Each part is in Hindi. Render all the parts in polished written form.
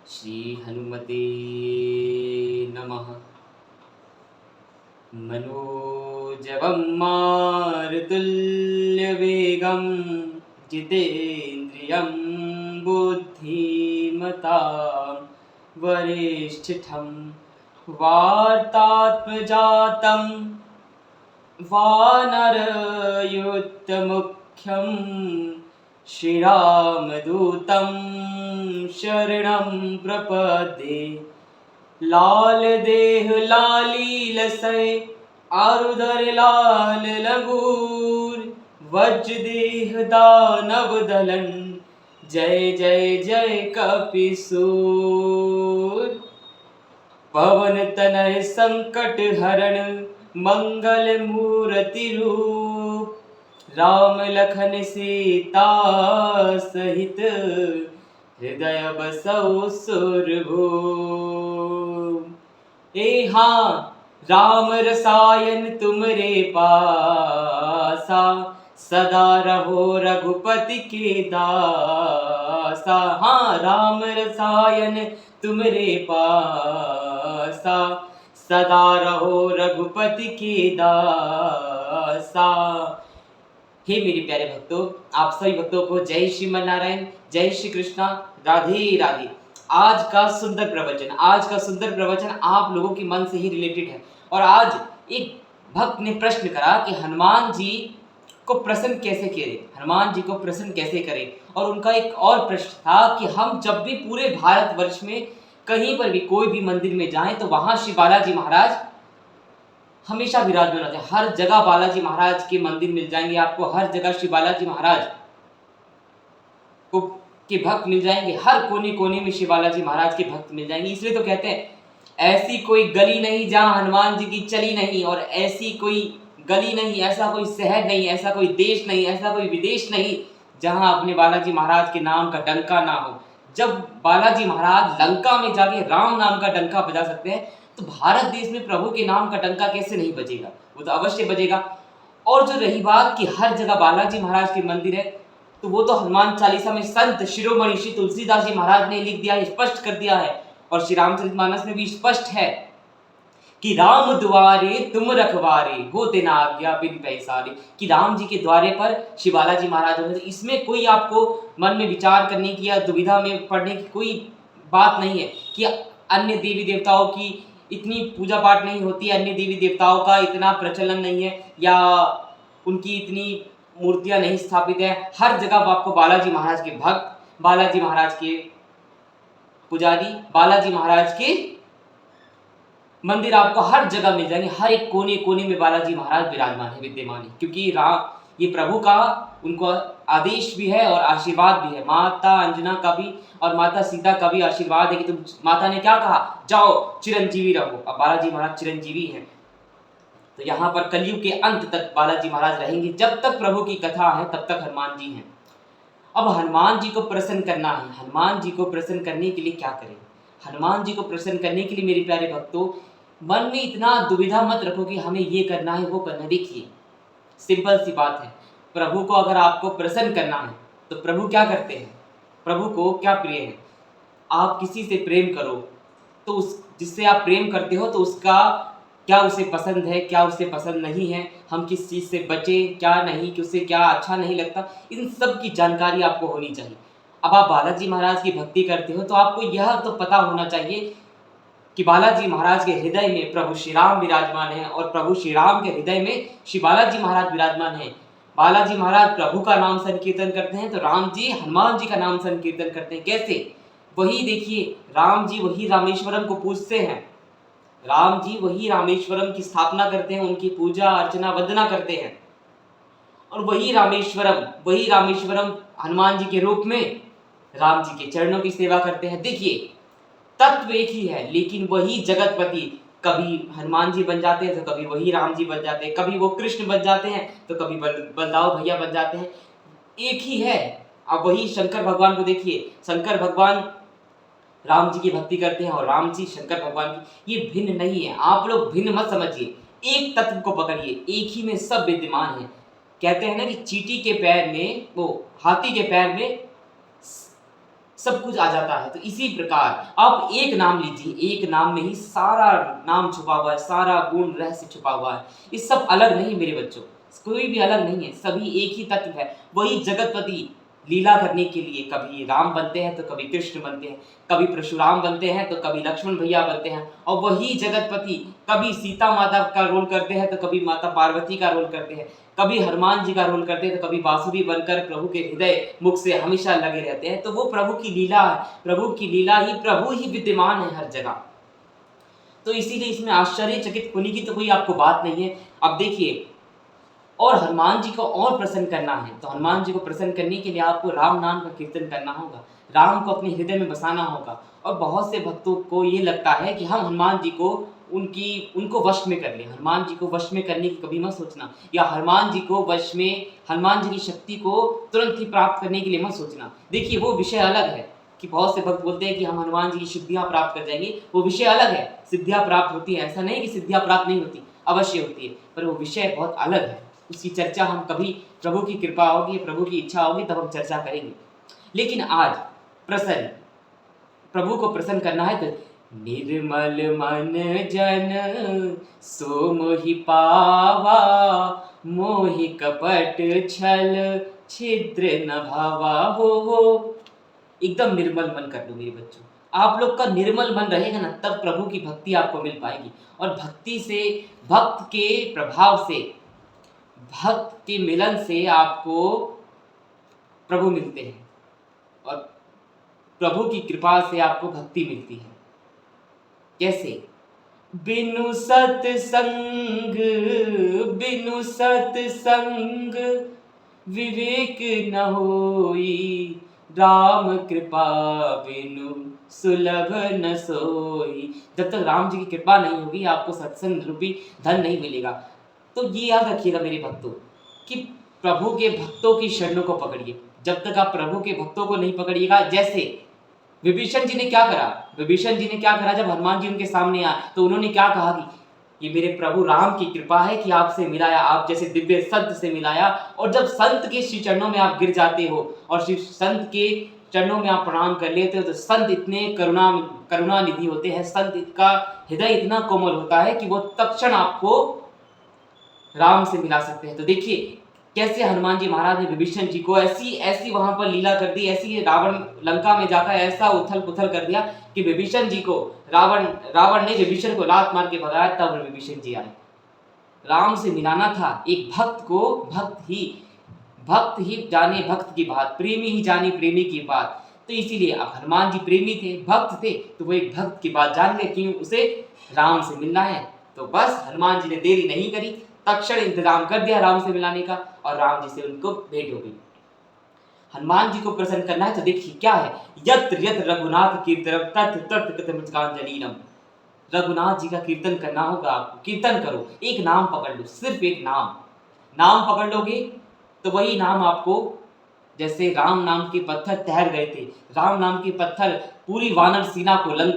श्री हनुमते नमः। मनोजवं मारुतुल्यवेगं जितेन्द्रियं बुद्धिमतां वरिष्ठं वार्तात्मजातं वानरयुक्तमुख्यं श्रीरामदूतं शरणं प्रपद्ये। लाल देह लाली लसै आरुधर लाल लगूर, वज्र देह दानव दलन जय जय जय कपिसूर। पवन तनय संकट हरण मंगल मूर्ति रूप, राम लखन सीता सहित हृदय बसौ सुरभूप। हाँ राम रसायन तुमरे पासा, सदा रहो रघुपति के दासा। हाँ राम रसायन तुमरे पासा, सदा रहो रघुपति के दासा। हे मेरे प्यारे भक्तों, आप सभी भक्तों को जय श्रीमन नारायण, जय श्री कृष्णा, राधे राधे। आज का सुंदर प्रवचन आप लोगों के मन से ही रिलेटेड है। और आज एक भक्त ने प्रश्न करा कि हनुमान जी को प्रसन्न कैसे करें, हनुमान जी को प्रसन्न कैसे करें। और उनका एक और प्रश्न था कि हम जब भी पूरे भारतवर्ष में कहीं पर भी कोई भी मंदिर में जाएं तो वहां श्री बालाजी महाराज हमेशा विराजमान होते हैं। हर जगह बालाजी महाराज के मंदिर मिल जाएंगे आपको, हर जगह श्री बालाजी महाराज को के भक्त मिल जाएंगे, हर कोने कोने में श्री बालाजी महाराज के भक्त मिल जाएंगे। इसलिए तो कहते हैं ऐसी कोई गली नहीं जहां हनुमान जी की चली नहीं, और ऐसी कोई गली नहीं, ऐसा कोई शहर नहीं, ऐसा कोई देश नहीं, ऐसा कोई विदेश नहीं जहां अपने बालाजी महाराज के नाम का डंका ना हो। जब बालाजी महाराज लंका में जाके राम नाम का डंका बजा सकते हैं तो भारत देश में प्रभु के नाम का डंका कैसे नहीं बजेगा, वो तो अवश्य बजेगा। और जो रही बात कि हर जगह बालाजी महाराज के मंदिर है, तो वो तो हनुमान चालीसा में संत शिरोमणि श्री तुलसीदास जी महाराज ने लिख दिया है, स्पष्ट कर दिया है। और श्री रामचरितमानस में भी स्पष्ट है कि राम द्वारे तुम रखवारे, होते ना आज्ञा बिन पैसारे। कि राम जी के द्वारे पर श्री बालाजी महाराज होंगे। इसमें कोई आपको मन में विचार करने की या दुविधा में पड़ने की कोई बात नहीं है कि अन्य देवी देवताओं की इतनी पूजा पाठ नहीं होती, अन्य देवी देवताओं का इतना प्रचलन नहीं है, या उनकी इतनी मूर्तियां नहीं स्थापित है। हर जगह आपको बालाजी महाराज के भक्त, बालाजी महाराज के पुजारी, बालाजी महाराज के मंदिर आपको हर जगह मिल जाएंगे। हर एक कोने कोने में बालाजी महाराज विराजमान है, विद्यमान है। क्योंकि ये प्रभु का उनको आदेश भी है और आशीर्वाद भी है। माता अंजना का भी और माता सीता का भी आशीर्वाद है कि तुम, माता ने क्या कहा, जाओ चिरंजीवी रहो। अब बालाजी महाराज चिरंजीवी हैं, तो यहाँ पर कलयुग के अंत तक बालाजी महाराज रहेंगे। जब तक प्रभु की कथा है तब तक हनुमान जी हैं। अब हनुमान जी को प्रसन्न करना है, हनुमान जी को प्रसन्न करने के लिए क्या करें? हनुमान जी को प्रसन्न करने के लिए मेरे प्यारे भक्तों, मन में इतना दुविधा मत रखो कि हमें ये करना है वो करना है। देखिए सिंपल सी बात है, प्रभु को अगर आपको प्रसन्न करना है तो प्रभु क्या करते हैं, प्रभु को क्या प्रिय है? आप किसी से प्रेम करो तो उस जिससे आप प्रेम करते हो तो उसका क्या उसे पसंद है, क्या उसे पसंद नहीं है, हम किस चीज़ से बचें क्या नहीं, कि उसे क्या अच्छा नहीं लगता, इन सब की जानकारी आपको होनी चाहिए। अब आप बालाजी महाराज की भक्ति करते हो तो आपको यह तो पता होना चाहिए कि बालाजी महाराज के हृदय में प्रभु श्री राम विराजमान है और प्रभु श्री राम के हृदय में श्री बालाजी महाराज विराजमान है। बालाजी महाराज प्रभु का नाम संकीर्तन करते हैं तो राम जी हनुमान जी का नाम संकीर्तन करते हैं। कैसे? वही देखिए, राम जी वही रामेश्वरम को पूजते हैं, राम जी वही रामेश्वरम की स्थापना करते हैं, उनकी पूजा अर्चना वंदना करते हैं। और वही रामेश्वरम हनुमान जी के रूप में राम जी के चरणों की सेवा करते हैं। देखिए तत्व एक ही है, लेकिन वही जगतपति कभी हनुमान जी बन जाते हैं तो कभी वही राम जी बन जाते हैं, कभी वो कृष्ण बन जाते हैं तो कभी बलदाव भैया बन जाते हैं। एक ही है। अब वही शंकर भगवान को देखिए, शंकर भगवान राम जी की भक्ति करते हैं और राम जी शंकर भगवान की। ये भिन्न नहीं है, आप लोग भिन्न मत समझिए, एक तत्व को पकड़िए, एक ही में सब विद्यमान है। कहते हैं ना कि चींटी के पैर में, वो हाथी के पैर में सब कुछ आ जाता है। तो इसी प्रकार आप एक नाम लीजिए, एक नाम में ही सारा नाम छुपा हुआ है, सारा गुण रहस्य छुपा हुआ है। ये सब अलग नहीं मेरे बच्चों, कोई भी अलग नहीं है, सभी एक ही तत्व है। वही जगतपति लीला करने के लिए कभी राम बनते हैं तो कभी कृष्ण बनते हैं, कभी परशुराम बनते हैं तो कभी लक्ष्मण भैया बनते हैं, और वही जगतपति कभी सीता माता का रोल करते हैं तो कभी माता पार्वती का रोल करते हैं, कभी हनुमान जी का रोल करते हैं तो कभी बांसुरी बनकर प्रभु के हृदय मुख से हमेशा लगे रहते हैं। तो वो प्रभु की लीला है, प्रभु की लीला ही, प्रभु ही विद्यमान है हर जगह। तो इसीलिए इसमें आश्चर्यचकित होने की तो कोई आपको बात नहीं है। अब देखिए, और हनुमान जी को और प्रसन्न करना है तो हनुमान जी को प्रसन्न करने के लिए आपको राम नाम का कीर्तन करना होगा, राम को अपने हृदय में बसाना होगा। और बहुत से भक्तों को ये लगता है कि हम हनुमान जी को उनको वश में कर लें। हनुमान जी को वश में करने की कभी मत सोचना, या हनुमान जी को वश में, हनुमान जी की शक्ति को तुरंत ही प्राप्त करने के लिए मत सोचना। देखिए वो विषय अलग है कि बहुत से भक्त बोलते हैं कि हम हनुमान जी की सिद्धियां प्राप्त कर जाएंगे, वो विषय अलग है। सिद्धियां प्राप्त होती है, ऐसा नहीं कि सिद्धियां प्राप्त नहीं होती, अवश्य होती है, पर वो विषय बहुत अलग है। उसकी चर्चा हम कभी, प्रभु की कृपा होगी, प्रभु की इच्छा होगी तब हम चर्चा करेंगे। लेकिन आज प्रसन्न, प्रभु को प्रसन्न करना है तो निर्मल मन जन सो मोहि पावा, मोहि कपट छल छिद्र न भावा हो। एकदम निर्मल मन कर लो मेरे बच्चों। आप लोग का निर्मल मन रहेगा ना, तब प्रभु की भक्ति आपको मिल पाएगी। और भक्ति से, भक्त के प्रभाव से, भक्त के मिलन से आपको प्रभु मिलते हैं, और प्रभु की कृपा से आपको भक्ति मिलती है। कैसे? बिनु सत्संग, बिनु सत्संग विवेक न होई, राम कृपा बिनु सुलभ न सोई। जब तक राम जी की कृपा नहीं होगी आपको सत्संग रूपी धन नहीं मिलेगा। तो ये याद रखिएगा मेरे भक्तों कि प्रभु के भक्तों की शरणों को पकड़िए। जब तक आप प्रभु के भक्तों को नहीं पकड़िएगा, जैसे विभीषण जी ने क्या करा, विभीषण जी ने क्या करा, जब हनुमान जी उनके सामने आए तो उन्होंने क्या कहा कि ये मेरे प्रभु राम की कृपा है कि आपसे मिलाया, आप जैसे दिव्य संत से मिलाया। और जब संत के श्री चरणों में आप गिर जाते हो और श्री संत के चरणों में आप प्रणाम कर लेते हो, तो संत इतने करुणा निधि होते हैं, संत का हृदय इतना कोमल होता है कि वो तत्क्षण आपको राम से मिला सकते हैं। तो देखिए कैसे हनुमान जी महाराज ने विभीषण जी को ऐसी वहां पर लीला कर दी, ऐसी रावण लंका में जाकर ऐसा उथल पुथल कर दिया कि विभीषण जी को रावण ने विभीषण को लात मार के भगाया, तब विभीषण जी आए। राम से मिलाना था एक भक्त को, भक्त ही जाने भक्त की बात, प्रेमी ही जाने प्रेमी की बात। तो इसीलिए अब हनुमान जी प्रेमी थे, भक्त थे, तो वो एक भक्त की बात जान गए कि उसे राम से मिलना है। तो बस हनुमान जी ने देरी नहीं करी, तत्क्षण इंतजाम कर दिया राम से मिलाने का, और राम जी से उनको भेंट हो गई। हनुमान जी को प्रसन्न करना है तो देखिए क्या है, यत्र यत्र रघुनाथ कीर्तनम तत्र तत्र कृतमृतकांजलिनम। रघुनाथ जी का कीर्तन करना होगा आपको, कीर्तन करो, एक नाम पकड़ लो, सिर्फ एक नाम पकड़ लोगे तो वही नाम आपको, जैसे राम नाम के पत्थर तैर गए थे, राम नाम के पत्थर पूरी वानर सेना को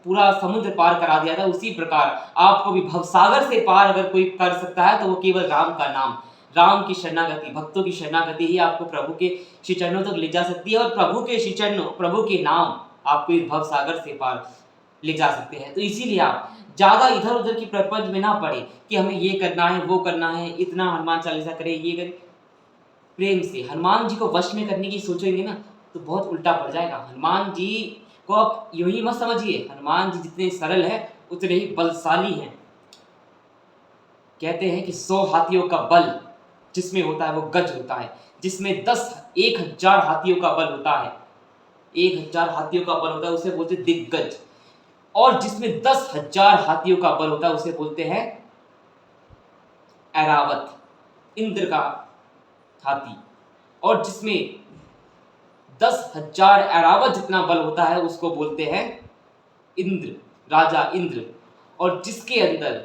पूरा समुद्र पार करा दिया था, उसी प्रकार आपको भी भवसागर से पार अगर कोई कर सकता है तो वो केवल राम का नाम, राम की शरणागति, भक्तों की शरणागति ही आपको प्रभु के श्री चरणों तक ले जा सकती है। और प्रभु के श्री चरणों, प्रभु के नाम आपको इस भवसागर से पार ले जा सकते हैं। तो इसीलिए आप ज्यादा इधर उधर की प्रपंच में ना पड़े कि हमें ये करना है, वो करना है, इतना हनुमान चालीसा करे, ये करे। प्रेम से हनुमान जी को वश में करने की सोचेंगे ना तो बहुत उल्टा पड़ जाएगा। हनुमान जी को आप यूं ही मत समझिए, हनुमान जी जितने सरल हैं उतने ही बलशाली हैं। कहते हैं कि 100 हाथियों का बल जिसमें होता है वो गज होता है, जिसमें 1000 हाथियों का बल होता है, 1000 हाथियों का बल होता है उसे बोलते दिग्गज। और जिसमें 10,000 हाथियों का बल होता है उसे बोलते हैं ऐरावत, इंद्र का हाथी। और जिसमें 10,000 ऐरावत जितना बल होता है उसको बोलते हैं इंद्र, राजा इंद्र। और जिसके अंदर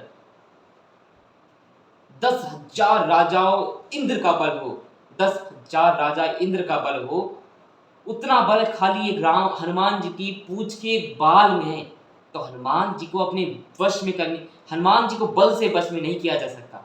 10,000 राजाओं इंद्र का बल हो, 10,000 राजा इंद्र का बल हो, उतना बल खाली एक राम हनुमान जी की पूंछ के बाल में है। तो हनुमान जी को अपने वश में करने, हनुमान जी को बल से वश में नहीं किया जा सकता,